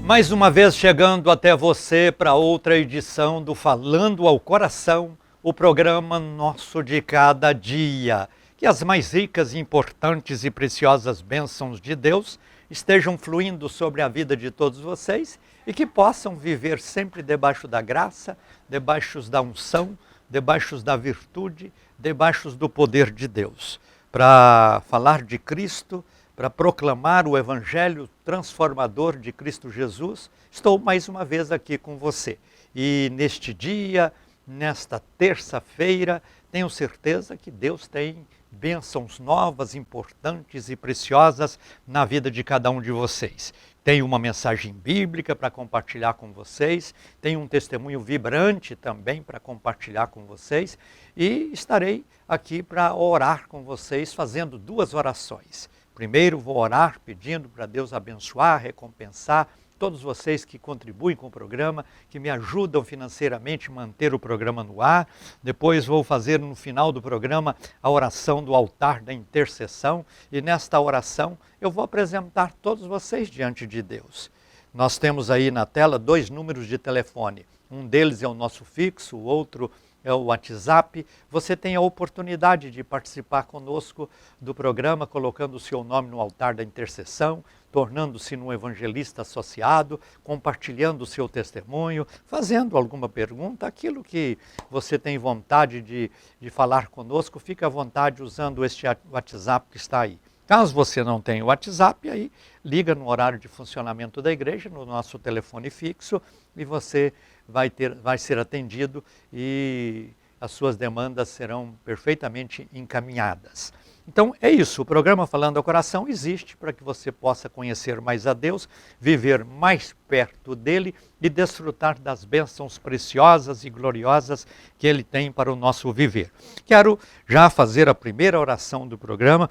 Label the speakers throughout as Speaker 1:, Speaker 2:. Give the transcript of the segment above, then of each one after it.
Speaker 1: Mais uma vez chegando até você para outra edição do Falando ao Coração, o programa nosso de cada dia. Que as mais ricas, importantes e preciosas bênçãos de Deus estejam fluindo sobre a vida de todos vocês e que possam viver sempre debaixo da graça, debaixo da unção, debaixo da virtude, debaixo do poder de Deus. Para falar de Cristo, para proclamar o Evangelho transformador de Cristo Jesus, estou mais uma vez aqui com você. E neste dia, nesta terça-feira, tenho certeza que Deus tem bênçãos novas, importantes e preciosas na vida de cada um de vocês. Tenho uma mensagem bíblica para compartilhar com vocês, tenho um testemunho vibrante também para compartilhar com vocês e estarei aqui para orar com vocês, fazendo duas orações. Primeiro, vou orar pedindo para Deus abençoar, recompensar todos vocês que contribuem com o programa, que me ajudam financeiramente a manter o programa no ar. Depois vou fazer no final do programa a oração do altar da intercessão. E nesta oração eu vou apresentar todos vocês diante de Deus. Nós temos aí na tela 2 números de telefone. Um deles é o nosso fixo, o outro é o WhatsApp. Você tem a oportunidade de participar conosco do programa, colocando o seu nome no altar da intercessão, tornando-se um evangelista associado, compartilhando o seu testemunho, fazendo alguma pergunta, aquilo que você tem vontade de falar conosco, fica à vontade usando este WhatsApp que está aí. Caso você não tenha o WhatsApp, aí liga no horário de funcionamento da igreja, no nosso telefone fixo, e você vai ser atendido e as suas demandas serão perfeitamente encaminhadas. Então é isso, o programa Falando ao Coração existe para que você possa conhecer mais a Deus, viver mais perto dele e desfrutar das bênçãos preciosas e gloriosas que ele tem para o nosso viver. Quero já fazer a primeira oração do programa,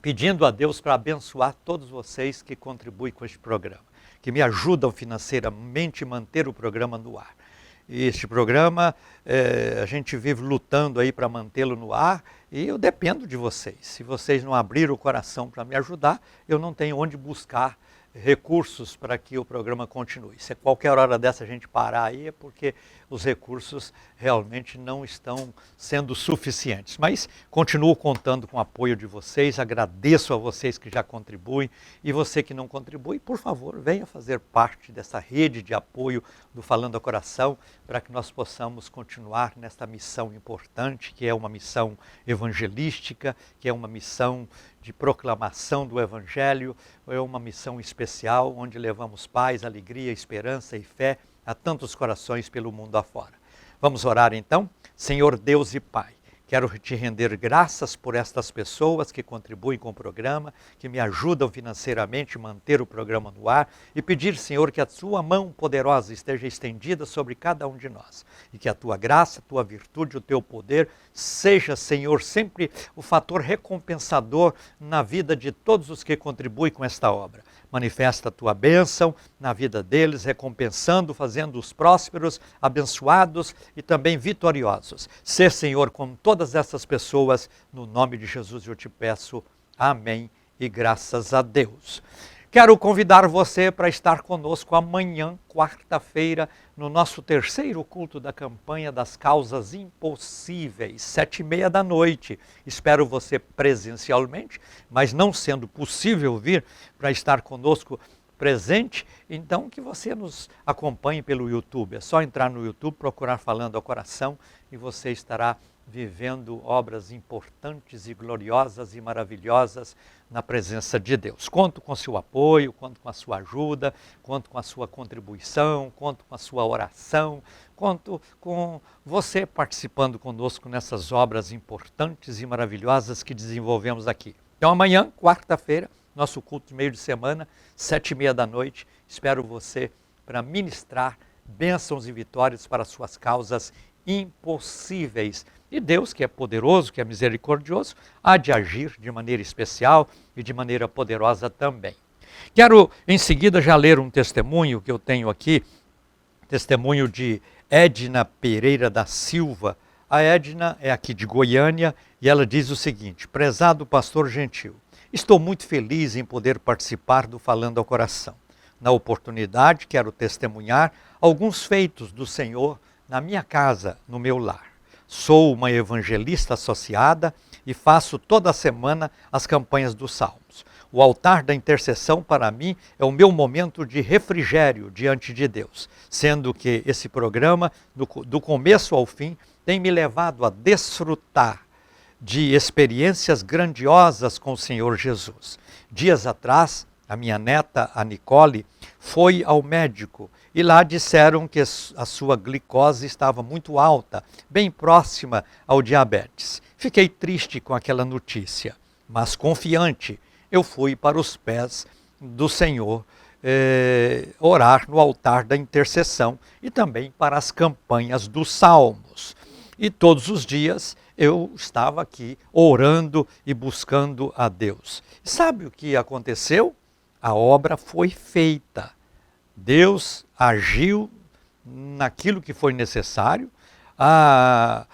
Speaker 1: pedindo a Deus para abençoar todos vocês que contribuem com este programa, que me ajudam financeiramente a manter o programa no ar. E este programa, a gente vive lutando aí para mantê-lo no ar e eu dependo de vocês. Se vocês não abrirem o coração para me ajudar, eu não tenho onde buscar recursos para que o programa continue. Se a qualquer hora dessa a gente parar aí é porque os recursos realmente não estão sendo suficientes. Mas continuo contando com o apoio de vocês, agradeço a vocês que já contribuem e você que não contribui, por favor, venha fazer parte dessa rede de apoio do Falando ao Coração para que nós possamos continuar nesta missão importante, que é uma missão evangelística, que é uma missão de proclamação do Evangelho, é uma missão especial onde levamos paz, alegria, esperança e fé a tantos corações pelo mundo afora. Vamos orar então? Senhor Deus e Pai, quero te render graças por estas pessoas que contribuem com o programa, que me ajudam financeiramente a manter o programa no ar e pedir, Senhor, que a tua mão poderosa esteja estendida sobre cada um de nós e que a tua graça, a tua virtude, o teu poder seja, Senhor, sempre o fator recompensador na vida de todos os que contribuem com esta obra. Manifesta a tua bênção na vida deles, recompensando, fazendo-os prósperos, abençoados e também vitoriosos. Ser, Senhor, com todas essas pessoas, no nome de Jesus eu te peço. Amém e graças a Deus. Quero convidar você para estar conosco amanhã, quarta-feira, no nosso terceiro culto da campanha das causas impossíveis, 7h30 da noite. Espero você presencialmente, mas não sendo possível vir para estar conosco presente, então que você nos acompanhe pelo YouTube. É só entrar no YouTube, procurar Falando ao Coração e você estará vivendo obras importantes e gloriosas e maravilhosas na presença de Deus. Conto com seu apoio, conto com a sua ajuda, conto com a sua contribuição, conto com a sua oração, conto com você participando conosco nessas obras importantes e maravilhosas que desenvolvemos aqui. Então amanhã, quarta-feira, nosso culto de meio de semana, 7h30 da noite, espero você para ministrar bênçãos e vitórias para suas causas impossíveis. E Deus, que é poderoso, que é misericordioso, há de agir de maneira especial e de maneira poderosa também. Quero, em seguida, já ler um testemunho que eu tenho aqui, testemunho de Edna Pereira da Silva. A Edna é aqui de Goiânia e ela diz o seguinte: prezado pastor Gentil, estou muito feliz em poder participar do Falando ao Coração. Na oportunidade, quero testemunhar alguns feitos do Senhor na minha casa, no meu lar. Sou uma evangelista associada e faço toda semana as campanhas dos Salmos. O altar da intercessão, para mim, é o meu momento de refrigério diante de Deus, sendo que esse programa, do começo ao fim, tem me levado a desfrutar de experiências grandiosas com o Senhor Jesus. Dias atrás, a minha neta, a Nicole, foi ao médico e lá disseram que a sua glicose estava muito alta, bem próxima ao diabetes. Fiquei triste com aquela notícia, mas confiante, eu fui para os pés do Senhor orar no altar da intercessão e também para as campanhas dos Salmos. E todos os dias eu estava aqui orando e buscando a Deus. Sabe o que aconteceu? A obra foi feita. Deus agiu naquilo que foi necessário. A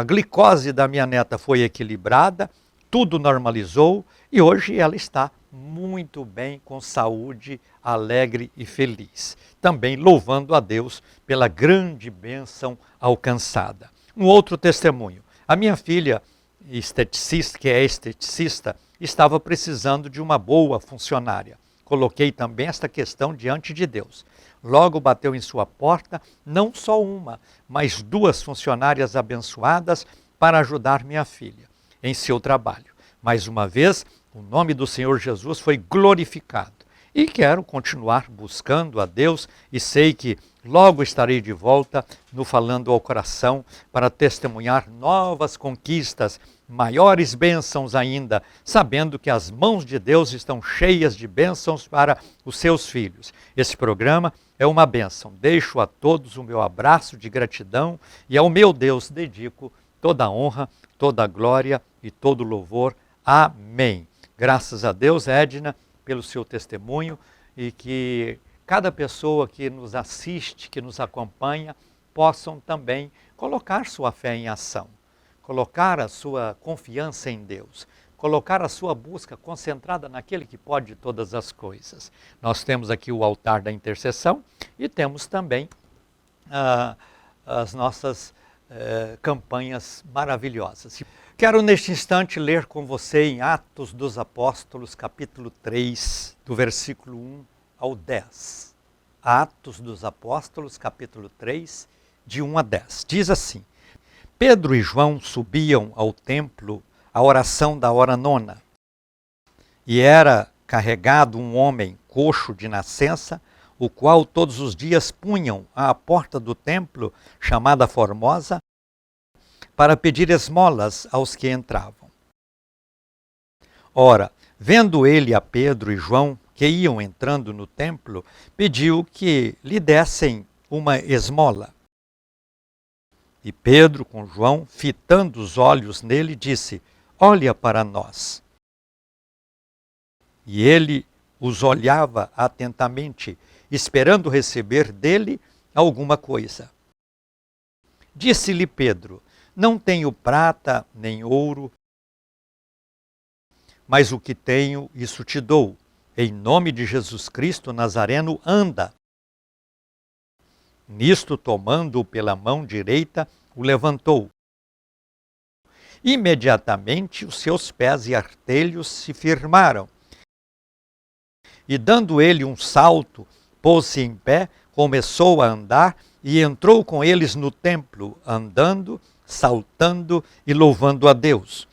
Speaker 1: glicose da minha neta foi equilibrada, tudo normalizou e hoje ela está muito bem, com saúde, alegre e feliz. Também louvando a Deus pela grande bênção alcançada. Um outro testemunho. A minha filha, esteticista, que é esteticista, estava precisando de uma boa funcionária. Coloquei também esta questão diante de Deus. Logo bateu em sua porta, não só uma, mas 2 funcionárias abençoadas para ajudar minha filha em seu trabalho. Mais uma vez, o nome do Senhor Jesus foi glorificado. E quero continuar buscando a Deus e sei que logo estarei de volta no Falando ao Coração para testemunhar novas conquistas, maiores bênçãos ainda, sabendo que as mãos de Deus estão cheias de bênçãos para os seus filhos. Esse programa é uma bênção. Deixo a todos o meu abraço de gratidão e ao meu Deus dedico toda a honra, toda a glória e todo o louvor. Amém. Graças a Deus, Edna, pelo seu testemunho e que cada pessoa que nos assiste, que nos acompanha, possam também colocar sua fé em ação, colocar a sua confiança em Deus, colocar a sua busca concentrada naquele que pode todas as coisas. Nós temos aqui o altar da intercessão e temos também as nossas campanhas maravilhosas. Quero neste instante ler com você em Atos dos Apóstolos, capítulo 3, do versículo 1 ao 10. Atos dos Apóstolos, capítulo 3, de 1 a 10. Diz assim: Pedro e João subiam ao templo à oração da hora nona. E era carregado um homem coxo de nascença, o qual todos os dias punham à porta do templo, chamada Formosa, para pedir esmolas aos que entravam. Ora, vendo ele a Pedro e João, que iam entrando no templo, pediu que lhe dessem uma esmola. E Pedro, com João, fitando os olhos nele, disse: Olha para nós. E ele os olhava atentamente, esperando receber dele alguma coisa. Disse-lhe Pedro: Não tenho prata nem ouro, mas o que tenho, isso te dou. Em nome de Jesus Cristo Nazareno, anda. Nisto, tomando-o pela mão direita, o levantou. Imediatamente os seus pés e artelhos se firmaram. E dando ele um salto, pôs-se em pé, começou a andar e entrou com eles no templo, andando, saltando e louvando a Deus.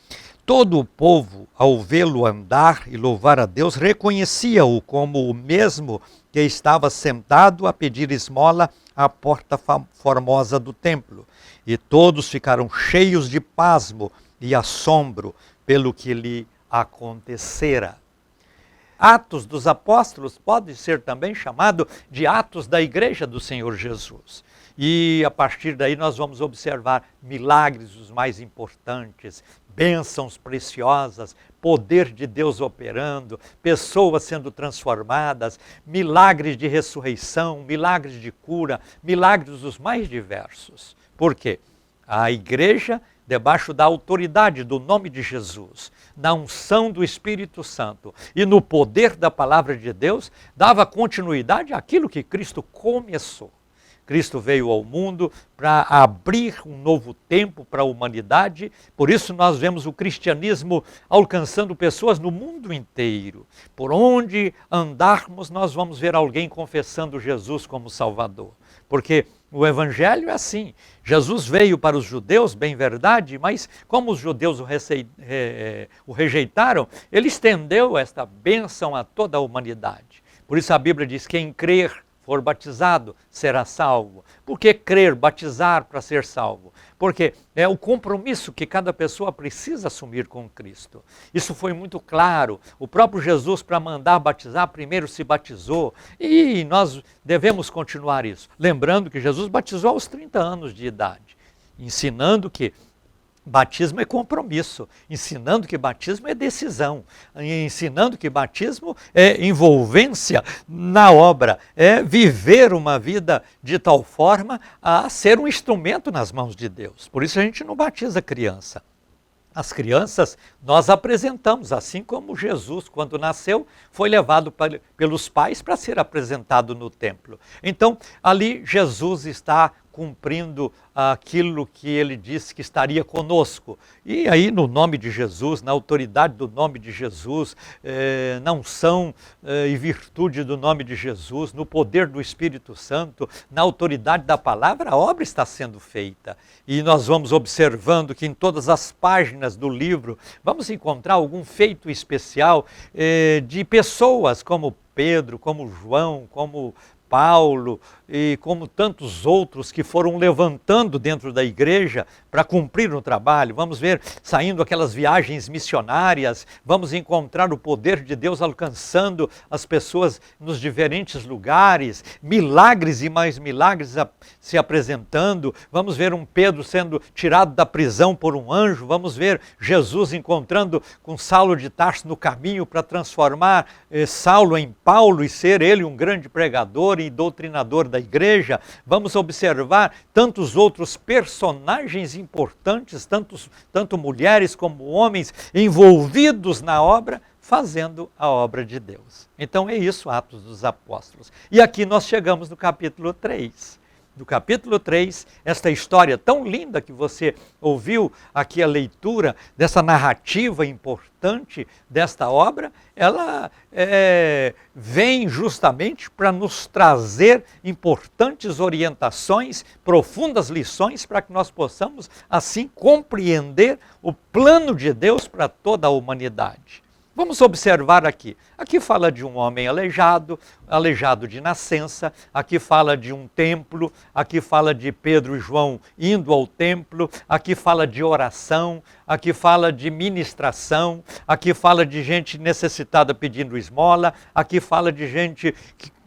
Speaker 1: Todo o povo, ao vê-lo andar e louvar a Deus, reconhecia-o como o mesmo que estava sentado a pedir esmola à porta formosa do templo. E todos ficaram cheios de pasmo e assombro pelo que lhe acontecera. Atos dos Apóstolos pode ser também chamado de Atos da Igreja do Senhor Jesus. E a partir daí nós vamos observar milagres os mais importantes, bênçãos preciosas, poder de Deus operando, pessoas sendo transformadas, milagres de ressurreição, milagres de cura, milagres os mais diversos. Por quê? A igreja debaixo da autoridade do nome de Jesus, na unção do Espírito Santo e no poder da palavra de Deus, dava continuidade àquilo que Cristo começou. Cristo veio ao mundo para abrir um novo tempo para a humanidade, por isso nós vemos o cristianismo alcançando pessoas no mundo inteiro. Por onde andarmos, nós vamos ver alguém confessando Jesus como Salvador. Porque o Evangelho é assim, Jesus veio para os judeus, bem verdade, mas como os judeus o rejeitaram, ele estendeu esta bênção a toda a humanidade. Por isso a Bíblia diz, quem crer, for batizado, será salvo. Por que crer, batizar para ser salvo? Porque é o compromisso que cada pessoa precisa assumir com Cristo. Isso foi muito claro. O próprio Jesus, para mandar batizar, primeiro se batizou. E nós devemos continuar isso. Lembrando que Jesus batizou aos 30 anos de idade, ensinando que batismo é compromisso, ensinando que batismo é decisão, ensinando que batismo é envolvência na obra, é viver uma vida de tal forma a ser um instrumento nas mãos de Deus. Por isso a gente não batiza criança. As crianças nós apresentamos, assim como Jesus, quando nasceu, foi levado pelos pais para ser apresentado no templo. Então, ali Jesus está cumprindo aquilo que ele disse que estaria conosco. E aí, no nome de Jesus, na autoridade do nome de Jesus, na unção e virtude do nome de Jesus, no poder do Espírito Santo, na autoridade da palavra, a obra está sendo feita. E nós vamos observando que em todas as páginas do livro, vamos encontrar algum feito especial de pessoas como Pedro, como João, como Paulo e como tantos outros que foram levantando dentro da igreja para cumprir o trabalho. Vamos ver, saindo aquelas viagens missionárias, vamos encontrar o poder de Deus alcançando as pessoas nos diferentes lugares, milagres e mais milagres se apresentando. Vamos ver um Pedro sendo tirado da prisão por um anjo, vamos ver Jesus encontrando com Saulo de Tarso no caminho para transformar Saulo em Paulo e ser ele um grande pregador e doutrinador da igreja. Vamos observar tantos outros personagens importantes, tanto mulheres como homens envolvidos na obra, fazendo a obra de Deus. Então é isso, Atos dos Apóstolos. E aqui nós chegamos no capítulo 3. No capítulo 3, esta história tão linda que você ouviu aqui a leitura dessa narrativa importante desta obra, ela vem justamente para nos trazer importantes orientações, profundas lições para que nós possamos assim compreender o plano de Deus para toda a humanidade. Vamos observar aqui. Aqui fala de um homem aleijado, aleijado de nascença. Aqui fala de um templo. Aqui fala de Pedro e João indo ao templo. Aqui fala de oração. Aqui fala de ministração. Aqui fala de gente necessitada pedindo esmola. Aqui fala de gente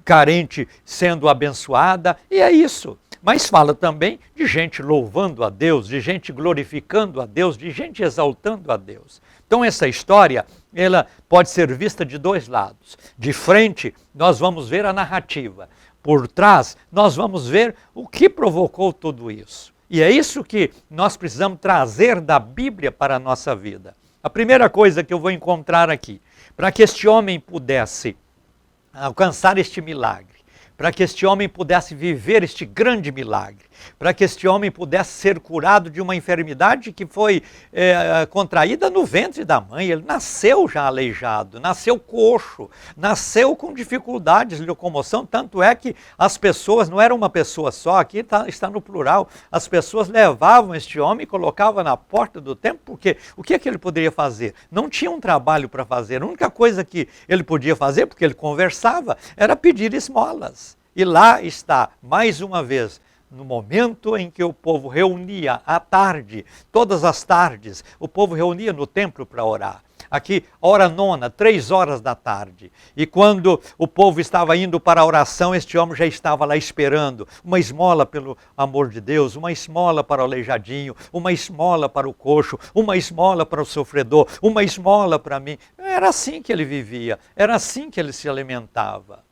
Speaker 1: carente sendo abençoada. E é isso. Mas fala também de gente louvando a Deus, de gente glorificando a Deus, de gente exaltando a Deus. Então essa história, ela pode ser vista de dois lados. De frente, nós vamos ver a narrativa. Por trás, nós vamos ver o que provocou tudo isso. E é isso que nós precisamos trazer da Bíblia para a nossa vida. A primeira coisa que eu vou encontrar aqui, para que este homem pudesse alcançar este milagre, para que este homem pudesse viver este grande milagre, para que este homem pudesse ser curado de uma enfermidade que foi contraída no ventre da mãe. Ele nasceu já aleijado, nasceu coxo, nasceu com dificuldades de locomoção, tanto é que as pessoas, não era uma pessoa só, aqui está no plural, as pessoas levavam este homem e colocavam na porta do templo, porque o que é que ele poderia fazer? Não tinha um trabalho para fazer, a única coisa que ele podia fazer, porque ele conversava, era pedir esmolas. E lá está, mais uma vez, no momento em que o povo reunia à tarde, todas as tardes, o povo reunia no templo para orar. Aqui, hora nona, 3 horas da tarde. E quando o povo estava indo para a oração, este homem já estava lá esperando. Uma esmola pelo amor de Deus, uma esmola para o aleijadinho, uma esmola para o coxo, uma esmola para o sofredor, uma esmola para mim. Era assim que ele vivia, era assim que ele se alimentava.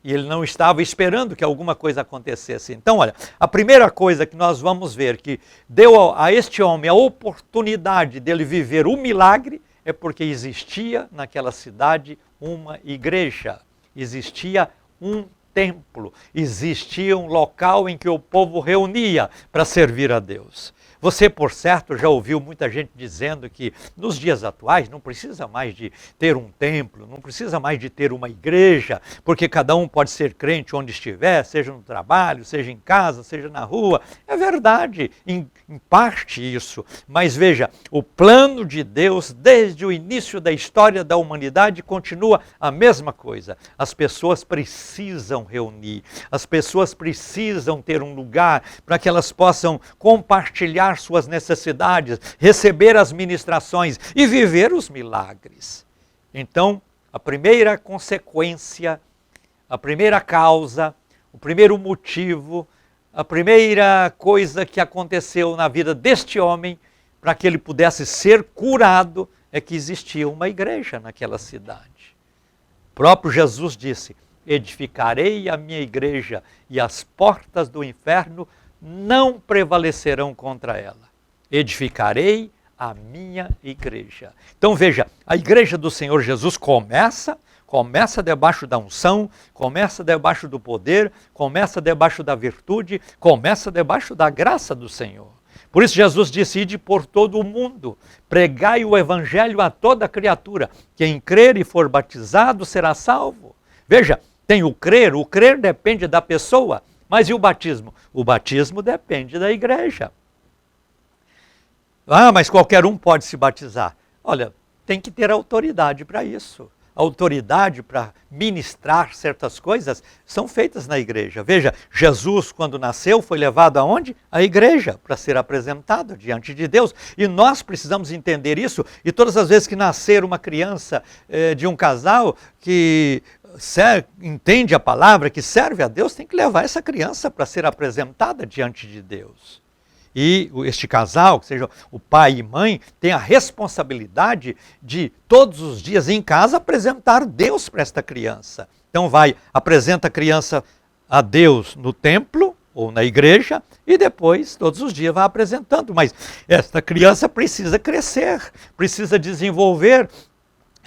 Speaker 1: E ele não estava esperando que alguma coisa acontecesse. Então, olha, a primeira coisa que nós vamos ver que deu a este homem a oportunidade dele viver o milagre é porque existia naquela cidade uma igreja, existia um templo, existia um local em que o povo reunia para servir a Deus. Você, por certo, já ouviu muita gente dizendo que nos dias atuais não precisa mais de ter um templo, não precisa mais de ter uma igreja, porque cada um pode ser crente onde estiver, seja no trabalho, seja em casa, seja na rua. É verdade, em parte isso. Mas veja, o plano de Deus, desde o início da história da humanidade, continua a mesma coisa. As pessoas precisam reunir, as pessoas precisam ter um lugar para que elas possam compartilhar suas necessidades, receber as ministrações e viver os milagres. Então, a primeira consequência, a primeira causa, o primeiro motivo, a primeira coisa que aconteceu na vida deste homem para que ele pudesse ser curado é que existia uma igreja naquela cidade. O próprio Jesus disse: edificarei a minha igreja e as portas do inferno não prevalecerão contra ela. Edificarei a minha igreja. Então veja, a igreja do Senhor Jesus começa debaixo da unção, começa debaixo do poder, começa debaixo da virtude, começa debaixo da graça do Senhor. Por isso Jesus disse: ide por todo o mundo, pregai o evangelho a toda criatura, quem crer e for batizado será salvo. Veja, tem o crer depende da pessoa. Mas e o batismo? O batismo depende da igreja. Ah, mas qualquer um pode se batizar. Olha, tem que ter autoridade para isso. A autoridade para ministrar certas coisas são feitas na igreja. Veja, Jesus, quando nasceu, foi levado aonde? À igreja, para ser apresentado diante de Deus. E nós precisamos entender isso. E todas as vezes que nascer uma criança de um casal que entende a palavra, que serve a Deus, tem que levar essa criança para ser apresentada diante de Deus. E este casal, que seja o pai e mãe, tem a responsabilidade de todos os dias em casa apresentar Deus para esta criança. Então apresenta a criança a Deus no templo ou na igreja e depois todos os dias vai apresentando. Mas esta criança precisa crescer, precisa desenvolver.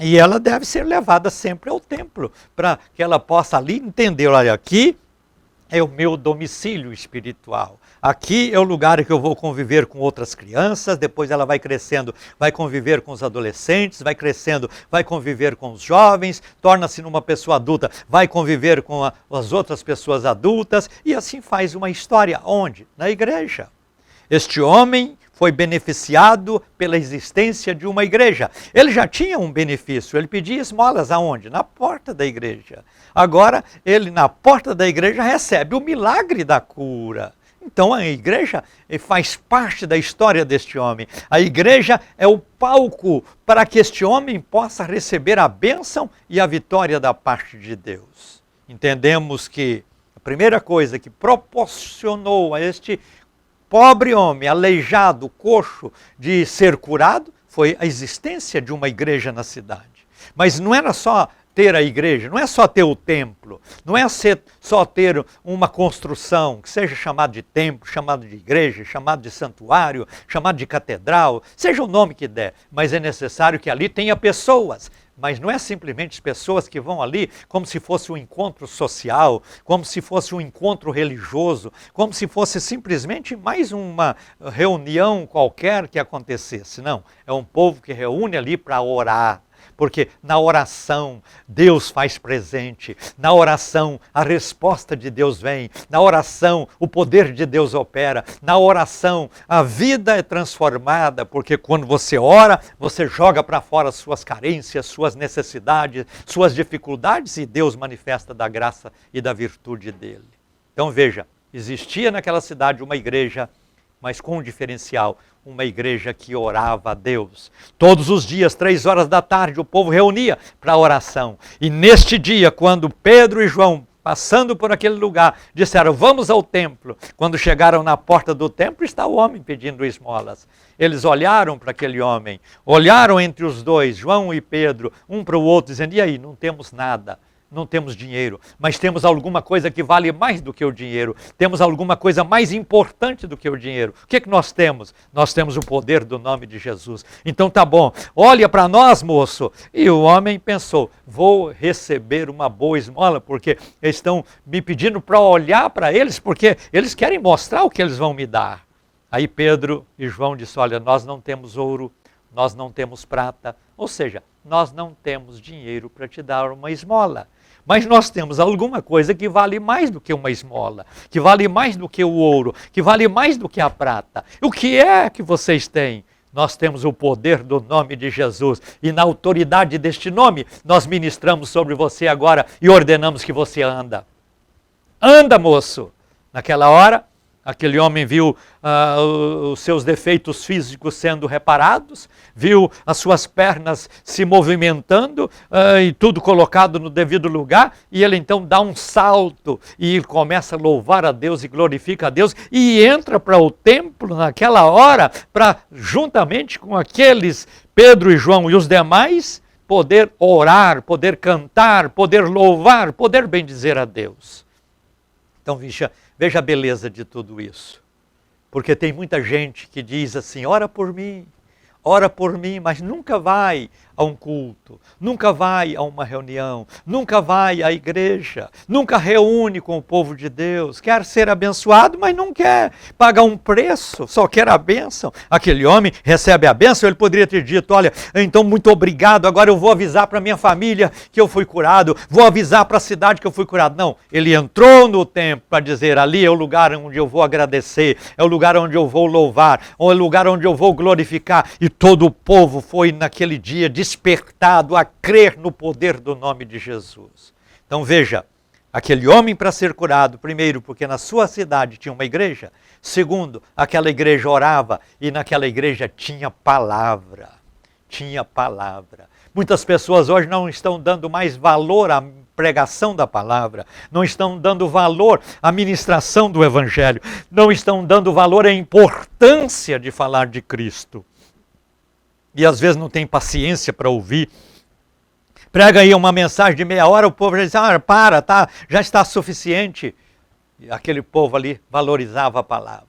Speaker 1: E ela deve ser levada sempre ao templo, para que ela possa ali entender: olha, aqui é o meu domicílio espiritual. Aqui é o lugar em que eu vou conviver com outras crianças, depois ela vai crescendo, vai conviver com os adolescentes, vai crescendo, vai conviver com os jovens, torna-se numa pessoa adulta, vai conviver com as outras pessoas adultas, e assim faz uma história. Onde? Na igreja. Este homem foi beneficiado pela existência de uma igreja. Ele já tinha um benefício, ele pedia esmolas aonde? Na porta da igreja. Agora, ele na porta da igreja recebe o milagre da cura. Então a igreja faz parte da história deste homem. A igreja é o palco para que este homem possa receber a bênção e a vitória da parte de Deus. Entendemos que a primeira coisa que proporcionou a este pobre homem, aleijado, coxo, de ser curado, foi a existência de uma igreja na cidade. Mas não era só ter a igreja, não é só ter o templo, não é só ter uma construção, que seja chamado de templo, chamado de igreja, chamado de santuário, chamado de catedral, seja o nome que der, mas é necessário que ali tenha pessoas. Mas não é simplesmente as pessoas que vão ali como se fosse um encontro social, como se fosse um encontro religioso, como se fosse simplesmente mais uma reunião qualquer que acontecesse. Não, é um povo que reúne ali para orar. Porque na oração Deus faz presente, na oração a resposta de Deus vem, na oração o poder de Deus opera, na oração a vida é transformada, porque quando você ora, você joga para fora suas carências, suas necessidades, suas dificuldades e Deus manifesta da graça e da virtude dele. Então veja, existia naquela cidade uma igreja, mas com um diferencial, uma igreja que orava a Deus. Todos os dias, 3 horas da tarde, o povo reunia para a oração. E neste dia, quando Pedro e João, passando por aquele lugar, disseram: vamos ao templo. Quando chegaram na porta do templo, está o homem pedindo esmolas. Eles olharam para aquele homem, olharam entre os dois, João e Pedro, um para o outro, dizendo: e aí, não temos nada. não temos dinheiro, mas temos alguma coisa que vale mais do que o dinheiro. Temos alguma coisa mais importante do que o dinheiro. O que nós temos? Nós temos o poder do nome de Jesus. Então tá bom, olha para nós, moço. E o homem pensou, vou receber uma boa esmola, porque eles estão me pedindo para olhar para eles, porque eles querem mostrar o que eles vão me dar. Aí Pedro e João disseram, olha, nós não temos ouro, nós não temos prata, ou seja, nós não temos dinheiro para te dar uma esmola. Mas nós temos alguma coisa que vale mais do que uma esmola, que vale mais do que o ouro, que vale mais do que a prata. O que é que vocês têm? Nós temos o poder do nome de Jesus e na autoridade deste nome nós ministramos sobre você agora e ordenamos que você anda. Anda, moço! Naquela hora, aquele homem viu os seus defeitos físicos sendo reparados, viu as suas pernas se movimentando e tudo colocado no devido lugar, e ele então dá um salto e começa a louvar a Deus e glorifica a Deus e entra para o templo naquela hora para, juntamente com aqueles Pedro e João e os demais, poder orar, poder cantar, poder louvar, poder bendizer a Deus. Então, veja a beleza de tudo isso. Porque tem muita gente que diz assim, ora por mim, mas nunca vai a um culto, nunca vai a uma reunião, nunca vai à igreja, nunca reúne com o povo de Deus, quer ser abençoado, mas não quer pagar um preço, só quer a bênção. Aquele homem recebe a bênção, ele poderia ter dito, olha, então muito obrigado, agora eu vou avisar para minha família que eu fui curado, vou avisar para a cidade que eu fui curado. Não, ele entrou no templo para dizer, ali é o lugar onde eu vou agradecer, é o lugar onde eu vou louvar, é o lugar onde eu vou glorificar. E todo o povo foi naquele dia despertado a crer no poder do nome de Jesus. Então veja, aquele homem para ser curado, primeiro porque na sua cidade tinha uma igreja, segundo, aquela igreja orava e naquela igreja tinha palavra. Tinha palavra. Muitas pessoas hoje não estão dando mais valor à pregação da palavra, não estão dando valor à ministração do evangelho, não estão dando valor à importância de falar de Cristo. E às vezes não tem paciência para ouvir. Prega aí uma mensagem de meia hora, o povo já diz, já está suficiente. E aquele povo ali valorizava a palavra.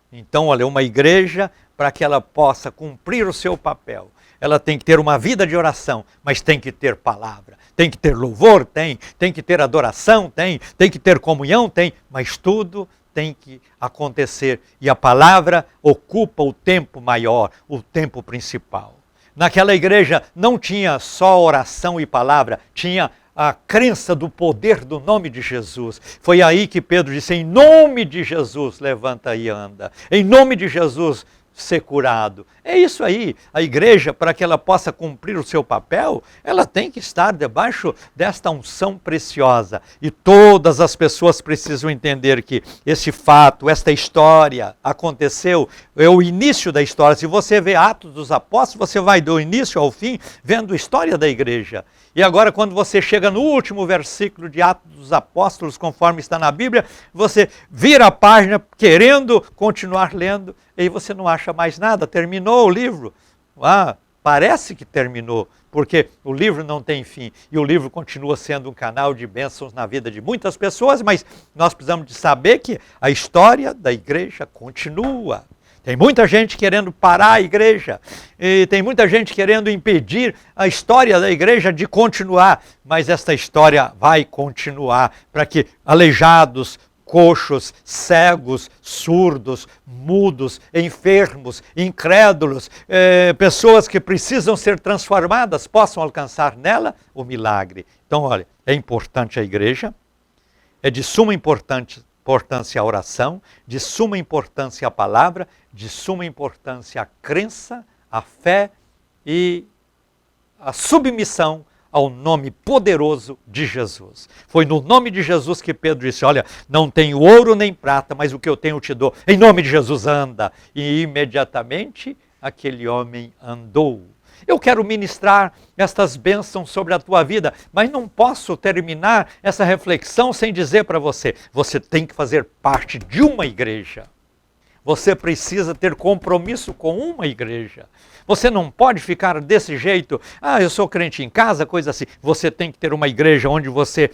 Speaker 1: Então, olha, uma igreja, para que ela possa cumprir o seu papel, ela tem que ter uma vida de oração, mas tem que ter palavra. Tem que ter louvor? Tem que ter adoração? Tem que ter comunhão? Mas tudo tem que acontecer e a palavra ocupa o tempo maior, o tempo principal. Naquela igreja não tinha só oração e palavra, tinha a crença do poder do nome de Jesus. Foi aí que Pedro disse, em nome de Jesus, levanta e anda. Em nome de Jesus, ser curado. É isso aí, a igreja, para que ela possa cumprir o seu papel, ela tem que estar debaixo desta unção preciosa. E todas as pessoas precisam entender que esse fato, esta história aconteceu, é o início da história. Se você vê Atos dos Apóstolos, você vai do início ao fim vendo a história da igreja. E agora, quando você chega no último versículo de Atos dos Apóstolos, conforme está na Bíblia, você vira a página querendo continuar lendo, e você não acha mais nada, terminou o livro. Parece que terminou, porque o livro não tem fim, e o livro continua sendo um canal de bênçãos na vida de muitas pessoas, mas nós precisamos de saber que a história da igreja continua. Tem muita gente querendo parar a igreja, e tem muita gente querendo impedir a história da igreja de continuar, mas esta história vai continuar para que aleijados, coxos, cegos, surdos, mudos, enfermos, incrédulos, pessoas que precisam ser transformadas, possam alcançar nela o milagre. Então, olha, é importante a igreja, é de suma importância a oração, de suma importância a palavra, de suma importância a crença, a fé e a submissão ao nome poderoso de Jesus. Foi no nome de Jesus que Pedro disse, olha, não tenho ouro nem prata, mas o que eu tenho eu te dou. Em nome de Jesus anda. E imediatamente aquele homem andou. Eu quero ministrar estas bênçãos sobre a tua vida, mas não posso terminar essa reflexão sem dizer para você, você tem que fazer parte de uma igreja. Você precisa ter compromisso com uma igreja. Você não pode ficar desse jeito, eu sou crente em casa, coisa assim. Você tem que ter uma igreja onde você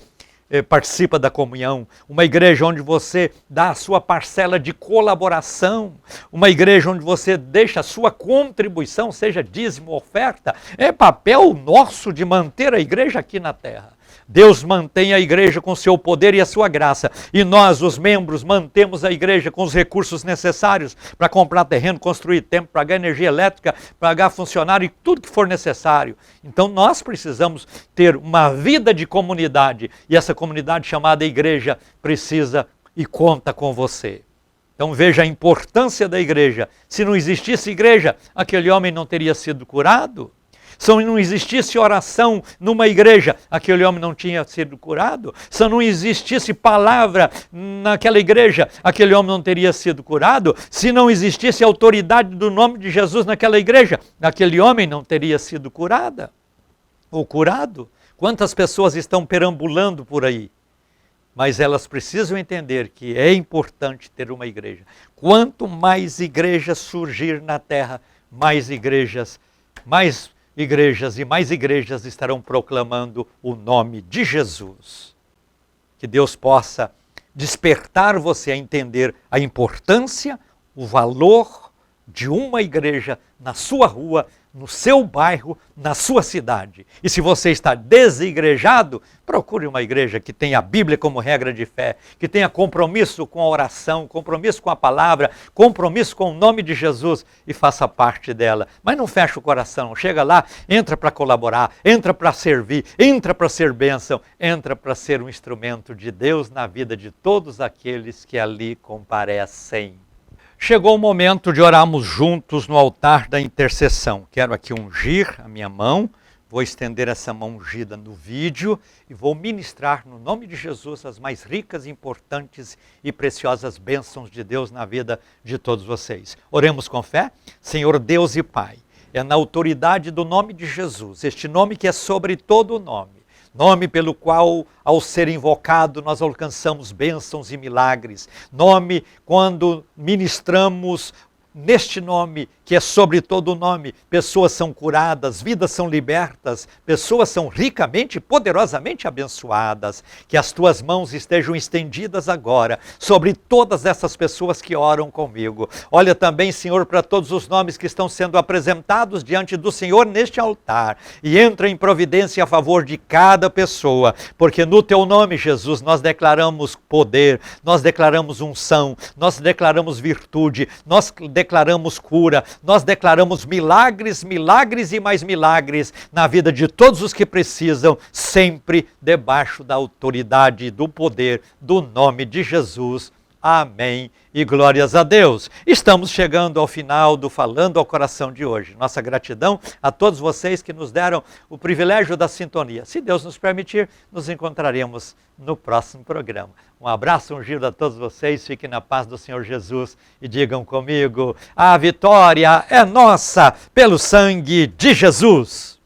Speaker 1: participa da comunhão, uma igreja onde você dá a sua parcela de colaboração, uma igreja onde você deixa a sua contribuição, seja dízimo, oferta. É papel nosso de manter a igreja aqui na terra. Deus mantém a igreja com seu poder e a sua graça. E nós, os membros, mantemos a igreja com os recursos necessários para comprar terreno, construir templo, pagar energia elétrica, pagar funcionário e tudo que for necessário. Então nós precisamos ter uma vida de comunidade. E essa comunidade chamada igreja precisa e conta com você. Então veja a importância da igreja. Se não existisse igreja, aquele homem não teria sido curado. Se não existisse oração numa igreja, aquele homem não tinha sido curado. Se não existisse palavra naquela igreja, aquele homem não teria sido curado. Se não existisse autoridade do nome de Jesus naquela igreja, aquele homem não teria sido curada ou curado. Quantas pessoas estão perambulando por aí? Mas elas precisam entender que é importante ter uma igreja. Quanto mais igrejas surgir na terra, mais igrejas e mais igrejas estarão proclamando o nome de Jesus. Que Deus possa despertar você a entender a importância, o valor de uma igreja na sua rua, no seu bairro, na sua cidade. E se você está desigrejado, procure uma igreja que tenha a Bíblia como regra de fé, que tenha compromisso com a oração, compromisso com a palavra, compromisso com o nome de Jesus e faça parte dela. Mas não feche o coração, chega lá, entra para colaborar, entra para servir, entra para ser bênção, entra para ser um instrumento de Deus na vida de todos aqueles que ali comparecem. Chegou o momento de orarmos juntos no altar da intercessão. Quero aqui ungir a minha mão, vou estender essa mão ungida no vídeo e vou ministrar no nome de Jesus as mais ricas, importantes e preciosas bênçãos de Deus na vida de todos vocês. Oremos com fé. Senhor Deus e Pai, é na autoridade do nome de Jesus, este nome que é sobre todo o nome, nome pelo qual, ao ser invocado, nós alcançamos bênçãos e milagres. Nome, quando ministramos neste nome, que é sobre todo o nome, pessoas são curadas, vidas são libertas, pessoas são ricamente e poderosamente abençoadas. Que as tuas mãos estejam estendidas agora sobre todas essas pessoas que oram comigo. Olha também, Senhor, para todos os nomes que estão sendo apresentados diante do Senhor neste altar e entra em providência a favor de cada pessoa, porque no teu nome, Jesus, nós declaramos poder, nós declaramos unção, nós declaramos virtude, nós declaramos cura, nós declaramos milagres, milagres e mais milagres na vida de todos os que precisam, sempre debaixo da autoridade e do poder do nome de Jesus. Amém e glórias a Deus. Estamos chegando ao final do Falando ao Coração de hoje. Nossa gratidão a todos vocês que nos deram o privilégio da sintonia. Se Deus nos permitir, nos encontraremos no próximo programa. Um abraço ungido a todos vocês, fiquem na paz do Senhor Jesus e digam comigo: a vitória é nossa pelo sangue de Jesus.